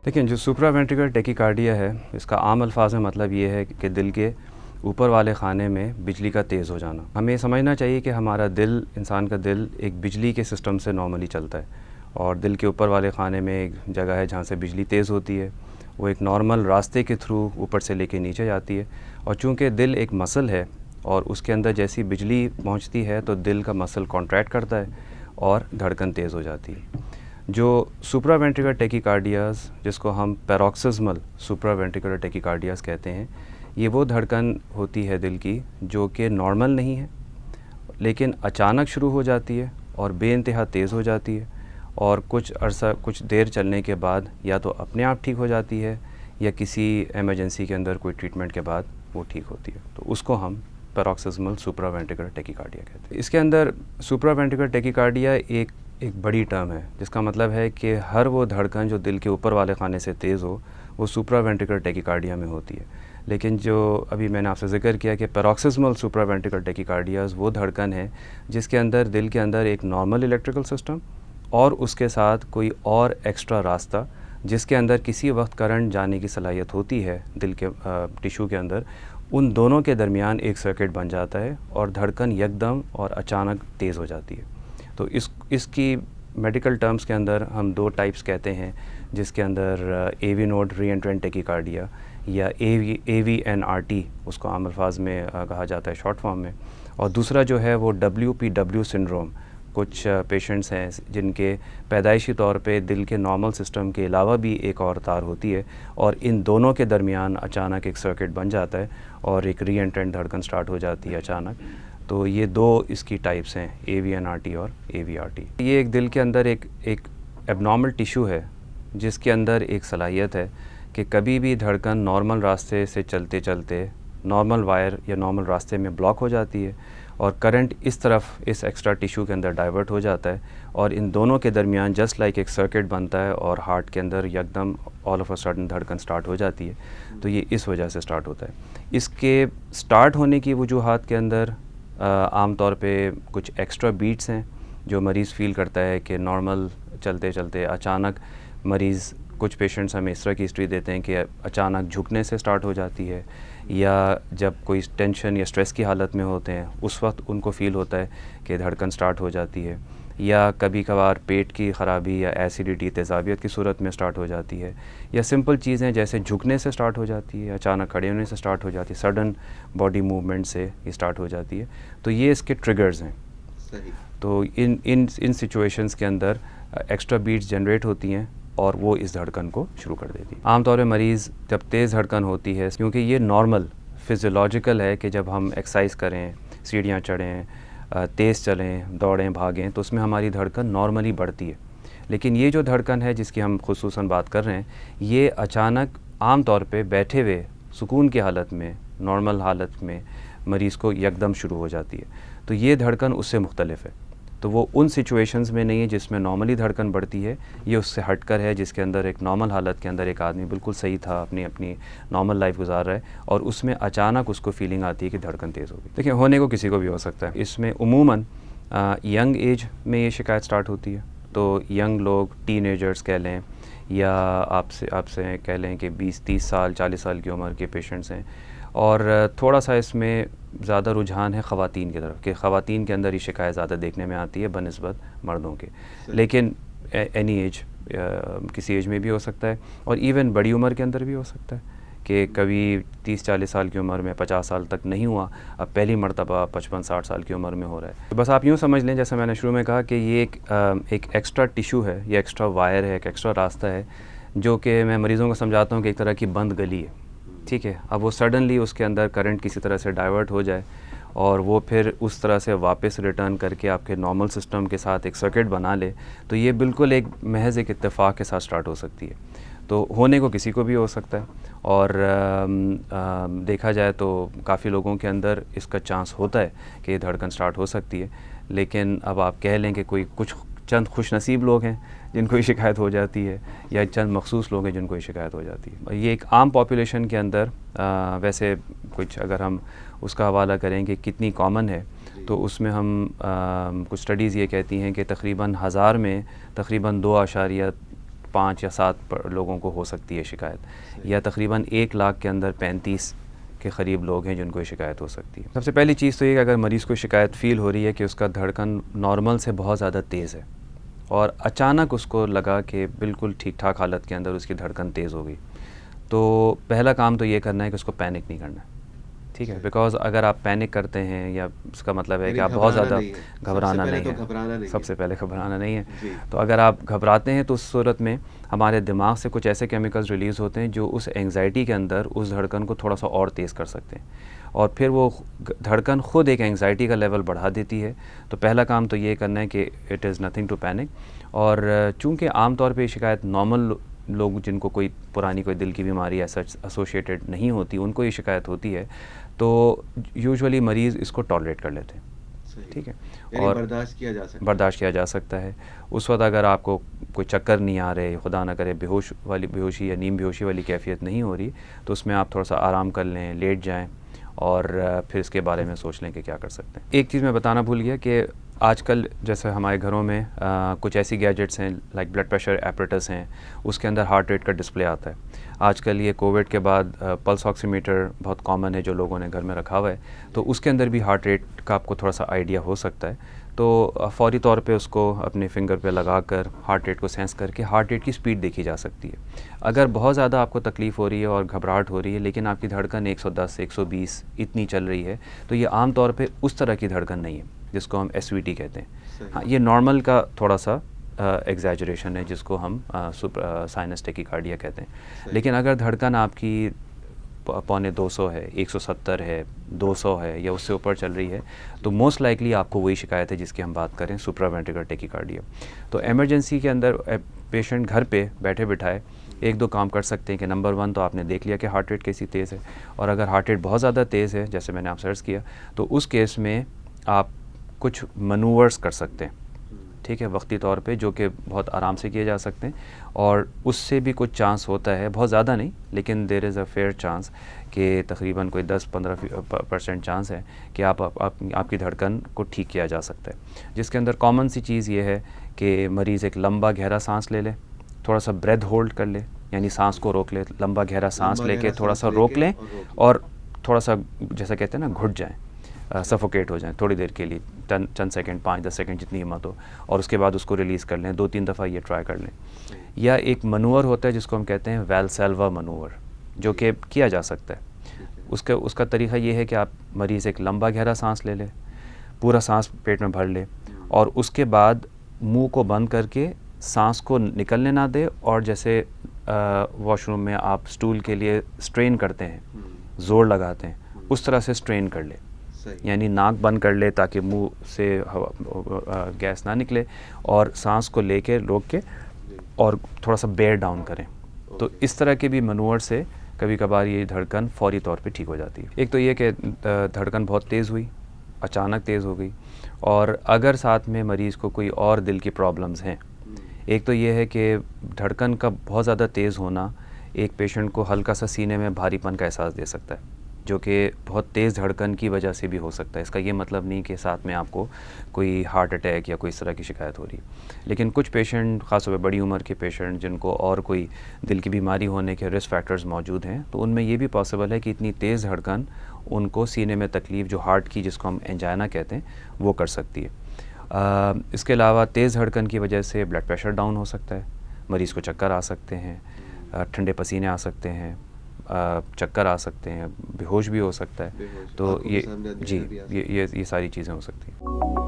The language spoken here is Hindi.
देखिए, जो सुप्रावेंट्रिकुलर टेकीकार्डिया है, इसका आम अल्फाज में मतलब ये है कि दिल के ऊपर वाले खाने में बिजली का तेज़ हो जाना। हमें ये समझना चाहिए कि हमारा दिल, इंसान का दिल एक बिजली के सिस्टम से नॉर्मली चलता है और दिल के ऊपर वाले खाने में एक जगह है जहाँ से बिजली तेज़ होती है। वो एक नॉर्मल रास्ते के थ्रू ऊपर से लेके नीचे जाती है और चूँकि दिल एक मसल है और उसके अंदर जैसी बिजली पहुँचती है तो दिल का मसल कॉन्ट्रैक्ट करता है और धड़कन तेज़ हो जाती है। जो सुप्रावेंट्रिकुलर टेकीकार्डियाज़, जिसको हम पैरोक्सिस्मल सुप्रावेंट्रिकुलर टेकीकार्डियाज़ कहते हैं, ये वो धड़कन होती है दिल की जो कि नॉर्मल नहीं है लेकिन अचानक शुरू हो जाती है और बेइंतहा तेज़ हो जाती है और कुछ देर चलने के बाद या तो अपने आप ठीक हो जाती है या किसी इमरजेंसी के अंदर कोई ट्रीटमेंट के बाद वो ठीक होती है। तो उसको हम पैरोक्सिस्मल सुप्रावेंट्रिकुलर टेकीकार्डिया कहते हैं। इसके अंदर सुप्रावेंट्रिकुलर टेकीकार्डिया एक बड़ी टर्म है जिसका मतलब है कि हर वो धड़कन जो दिल के ऊपर वाले खाने से तेज़ हो वो सुप्रावेंट्रिकुलर टेकीकार्डिया में होती है। लेकिन जो अभी मैंने आपसे ज़िक्र किया कि पैरोक्सिस्मल सुप्रावेंट्रिकुलर टेकीकार्डियाज़ वो धड़कन है जिसके अंदर दिल के अंदर एक नॉर्मल इलेक्ट्रिकल सिस्टम और उसके साथ कोई और एक्स्ट्रा रास्ता जिसके अंदर किसी वक्त करंट जाने की सलाहियत होती है दिल के टिश्यू के अंदर, उन दोनों के दरमियान एक सर्किट बन जाता है और धड़कन यकदम और अचानक तेज़ हो जाती है। तो इसकी मेडिकल टर्म्स के अंदर हम दो टाइप्स कहते हैं, जिसके अंदर एवी नोड रीएंट्रेंट टेकीकार्डिया या AVNRT उसको आम अल्फाज में कहा जाता है शॉर्ट फॉर्म में, और दूसरा जो है वो WPW सिंड्रोम। कुछ पेशेंट्स हैं जिनके पैदाइशी तौर पे दिल के नॉर्मल सिस्टम के अलावा भी एक और तार होती है और इन दोनों के दरमियान अचानक एक सर्किट बन जाता है और एक रीएंट्रेंट धड़कन स्टार्ट हो जाती है अचानक। तो ये दो इसकी टाइप्स हैं, AVNRT और AVRT। ये एक दिल के अंदर एक एबनॉर्मल टिश्यू है जिसके अंदर एक सलाहियत है कि कभी भी धड़कन नॉर्मल रास्ते से चलते चलते नॉर्मल वायर या नॉर्मल रास्ते में ब्लॉक हो जाती है और करंट इस तरफ इस एक्स्ट्रा टिश्यू के अंदर डाइवर्ट हो जाता है और इन दोनों के दरमियान जस्ट लाइक एक सर्किट बनता है और हार्ट के अंदर यकदम ऑल ऑफ अ सडन धड़कन स्टार्ट हो जाती है। तो ये इस वजह से स्टार्ट होता है। इसके स्टार्ट होने की वजूहात के अंदर आम तौर पे कुछ एक्स्ट्रा बीट्स हैं जो मरीज़ फ़ील करता है कि नॉर्मल चलते चलते अचानक मरीज़, कुछ पेशेंट्स हमें इस तरह की हिस्ट्री देते हैं कि अचानक झुकने से स्टार्ट हो जाती है या जब कोई टेंशन या स्ट्रेस की हालत में होते हैं उस वक्त उनको फ़ील होता है कि धड़कन स्टार्ट हो जाती है, या कभी कभार पेट की ख़राबी या एसिडिटी तेज़ाबियत की सूरत में स्टार्ट हो जाती है, या सिंपल चीज़ें जैसे झुकने से स्टार्ट हो जाती है, अचानक खड़े होने से स्टार्ट हो जाती है, सडन बॉडी मूवमेंट से ये स्टार्ट हो जाती है। तो ये इसके ट्रिगर्स हैं। सही। तो इन सिचुएशंस के अंदर एक्स्ट्रा बीट्स जनरेट होती हैं और वो इस धड़कन को शुरू कर देती है। आमतौर पर मरीज़ जब तेज़ धड़कन होती है, क्योंकि ये नॉर्मल फिज़ियोलॉजिकल है कि जब हम एक्सरसाइज करें, सीढ़ियाँ चढ़ें, तेज़ चलें, दौड़ें, भागें, तो उसमें हमारी धड़कन नॉर्मली बढ़ती है। लेकिन ये जो धड़कन है जिसकी हम खुसूसन बात कर रहे हैं, ये अचानक आम तौर पे बैठे हुए सुकून की हालत में, नॉर्मल हालत में मरीज़ को यकदम शुरू हो जाती है। तो ये धड़कन उससे मुख्तलिफ है। तो वो उन सिचुएशंस में नहीं है जिसमें नॉर्मली धड़कन बढ़ती है, ये उससे हटकर है जिसके अंदर एक नॉर्मल हालत के अंदर एक आदमी बिल्कुल सही था, अपनी नॉर्मल लाइफ गुजार रहा है और उसमें अचानक उसको फीलिंग आती है कि धड़कन तेज़ होगी। देखिए, होने को किसी को भी हो सकता है। इसमें उमूमन यंग एज में ये शिकायत स्टार्ट होती है। तो यंग लोग, टीनेजर्स कह लें या आपसे कह लें कि 20-30 साल, 40 साल की उम्र के पेशेंट्स हैं, और थोड़ा सा इसमें ज़्यादा रुझान है ख़वातीन की तरफ कि ख़वातीन के अंदर ये शिकायत ज़्यादा देखने में आती है बनिस्बत मर्दों के। लेकिन एनी एज, किसी एज में भी हो सकता है और इवन बड़ी उम्र के अंदर भी हो सकता है कि कभी 30-40 साल की उम्र में 50 साल तक नहीं हुआ, अब पहली मरतबा 55-60 साल की उम्र में हो रहा है। तो बस आप यूँ समझ लें, जैसे मैंने शुरू में कहा कि ये एक एक्स्ट्रा टिश्यू है, ये एक्स्ट्रा वायर है, एक एक्स्ट्रा रास्ता है जो कि मैं मरीज़ों को समझाता हूँ कि एक तरह की बंद गली है। ठीक है, अब वो सडनली उसके अंदर करंट किसी तरह से डाइवर्ट हो जाए और वो फिर उस तरह से वापस रिटर्न करके आपके नॉर्मल सिस्टम के साथ एक सर्किट बना ले, तो ये बिल्कुल एक महज एक इत्तेफाक के साथ स्टार्ट हो सकती है। तो होने को किसी को भी हो सकता है और देखा जाए तो काफ़ी लोगों के अंदर इसका चांस होता है कि ये धड़कन स्टार्ट हो सकती है। लेकिन अब आप कह लें कि कुछ चंद खुशनसीब लोग हैं जिनको ये शिकायत हो जाती है या चंद मखसूस लोग हैं जिनको ये शिकायत हो जाती है। ये एक आम पॉपुलेशन के अंदर वैसे कुछ अगर हम उसका हवाला करें कि कितनी कॉमन है, तो उसमें हम कुछ स्टडीज़ ये कहती हैं कि तकरीबन 1000 में तकरीबन 5 या 7 लोगों को हो सकती है शिकायत, या तकरीबन 1 लाख के अंदर 35 के क़रीब लोग हैं जिनको ये शिकायत हो सकती है। सबसे पहली चीज़ तो ये कि अगर मरीज़ को शिकायत फ़ील हो रही है कि उसका धड़कन नॉर्मल से बहुत ज़्यादा तेज़ है और अचानक उसको लगा कि बिल्कुल ठीक ठाक हालत के अंदर उसकी धड़कन तेज़ हो गई, तो पहला काम तो ये करना है कि उसको पैनिक नहीं करना है, ठीक है। बिकॉज़ अगर आप पैनिक करते हैं या उसका मतलब है कि आप बहुत ज़्यादा घबराना नहीं है, सबसे पहले घबराना नहीं है। तो अगर आप घबराते हैं तो उस सूरत में हमारे दिमाग से कुछ ऐसे केमिकल्स रिलीज़ होते हैं जो उस एंग्जाइटी के अंदर उस धड़कन को थोड़ा सा और तेज़ कर सकते हैं, और फिर वो धड़कन ख़ुद एक एंग्जाइटी का लेवल बढ़ा देती है। तो पहला काम तो ये करना है कि it is nothing to panic. और चूँकि आम तौर पे शिकायत नॉर्मल लोग जिनको कोई पुरानी कोई दिल की बीमारी ऐसा एसोसिएटेड नहीं होती उनको ये शिकायत होती है, तो यूजुअली मरीज़ इसको टॉलरेट कर लेते हैं, ठीक है, और बर्दाश्त किया जा सकता है। उस वक्त अगर आपको कोई चक्कर नहीं आ रहे, खुदा ना करे बेहोशी या नींद बेहोशी वाली कैफियत नहीं हो रही, तो उसमें आप थोड़ा सा आराम कर लें, लेट जाएं और फिर इसके बारे में सोच लें कि क्या कर सकते हैं। एक चीज़ मैं बताना भूल गया कि आजकल जैसे हमारे घरों में कुछ ऐसी गैजेट्स हैं लाइक ब्लड प्रेशर एपरेटस हैं, उसके अंदर हार्ट रेट का डिस्प्ले आता है। आजकल ये कोविड के बाद पल्स ऑक्सीमीटर बहुत कॉमन है जो लोगों ने घर में रखा हुआ है, तो उसके अंदर भी हार्ट रेट का आपको थोड़ा सा आइडिया हो सकता है। तो फ़ौरी तौर पे उसको अपने फिंगर पे लगा कर हार्ट रेट को सेंस करके हार्ट रेट की स्पीड देखी जा सकती है। अगर बहुत ज़्यादा आपको तकलीफ़ हो रही है और घबराहट हो रही है लेकिन आपकी धड़कन 110 120 इतनी चल रही है, तो ये आम तौर पे उस तरह की धड़कन नहीं है जिसको हम एसवीटी कहते हैं। हाँ, ये नॉर्मल का थोड़ा सा एग्जैजरेशन है जिसको हम साइनस टेकीकार्डिया कहते हैं। लेकिन अगर धड़कन आपकी पौने 200 है, 170 है, 200 है या उससे ऊपर चल रही है, तो मोस्ट लाइकली आपको वही शिकायत है जिसकी हम बात करें, सुप्रावेंट्रिकुलर टेकीकार्डिया। तो इमरजेंसी के अंदर पेशेंट घर पे बैठे बिठाए 1-2 काम कर सकते हैं कि नंबर 1 तो आपने देख लिया कि हार्ट रेट कैसी तेज़ है, और अगर हार्ट रेट बहुत ज़्यादा तेज़ है जैसे मैंने आप सर्च किया, तो उस केस में आप कुछ मनूवर्स कर सकते हैं, ठीक है, वक्ती तौर पे, जो कि बहुत आराम से किए जा सकते हैं, और उससे भी कुछ चांस होता है, बहुत ज़्यादा नहीं लेकिन there is a fair chance कि तकरीबन कोई 10-15% चांस है कि आपकी धड़कन को ठीक किया जा सकता है। जिसके अंदर कॉमन सी चीज़ ये है कि मरीज़ एक लंबा गहरा सांस ले ले, थोड़ा सा ब्रेथ होल्ड कर ले, यानी सांस को रोक ले, लंबा गहरा सांस लेके थोड़ा सा रोक लें और थोड़ा सा जैसा कहते हैं ना घुट जाएँ, सफोकेट हो जाएं थोड़ी देर के लिए, चंद सेकंड, 5-10 सेकंड जितनी हिम्मत हो, और उसके बाद उसको रिलीज़ कर लें। 2-3 दफ़ा ये ट्राई कर लें। या एक मनूवर होता है जिसको हम कहते हैं वैल्सेल्वा मनूवर, जो कि किया जा सकता है। उसका तरीका ये है कि आप मरीज़ एक लंबा गहरा सांस ले ले, पूरा सांस पेट में भर ले, और उसके बाद मुँह को बंद करके सांस को निकलने ना दे, और जैसे वॉशरूम में आप स्टूल के लिए स्ट्रेन करते हैं, ज़ोर लगाते हैं, उस तरह से स्ट्रेन कर ले, यानी नाक बंद कर ले ताकि मुंह से गैस ना निकले, और सांस को लेके रोक के और थोड़ा सा बेयर डाउन करें। तो इस तरह के भी मनूवर से कभी कभार ये धड़कन फौरी तौर पे ठीक हो जाती है। एक तो ये कि धड़कन बहुत तेज़ हुई, अचानक तेज़ हो गई, और अगर साथ में मरीज़ को कोई और दिल की प्रॉब्लम्स हैं, एक तो ये है कि धड़कन का बहुत ज़्यादा तेज़ होना एक पेशेंट को हल्का सा सीने में भारीपन का एहसास दे सकता है, जो कि बहुत तेज़ धड़कन की वजह से भी हो सकता है। इसका ये मतलब नहीं कि साथ में आपको कोई हार्ट अटैक या कोई इस तरह की शिकायत हो रही है। लेकिन कुछ पेशेंट, ख़ासतौर पर बड़ी उम्र के पेशेंट जिनको और कोई दिल की बीमारी होने के रिस्क फैक्टर्स मौजूद हैं, तो उनमें ये भी पॉसिबल है कि इतनी तेज़ धड़कन उनको सीने में तकलीफ़, जो हार्ट की जिसको हम एंजाइना कहते हैं, वो कर सकती है। इसके अलावा तेज़ धड़कन की वजह से ब्लड प्रेशर डाउन हो सकता है, मरीज़ को चक्कर आ सकते हैं, ठंडे पसीने आ सकते हैं, चक्कर आ सकते हैं, बेहोश भी हो सकता है। तो ये जी, ये सारी चीज़ें हो सकती हैं।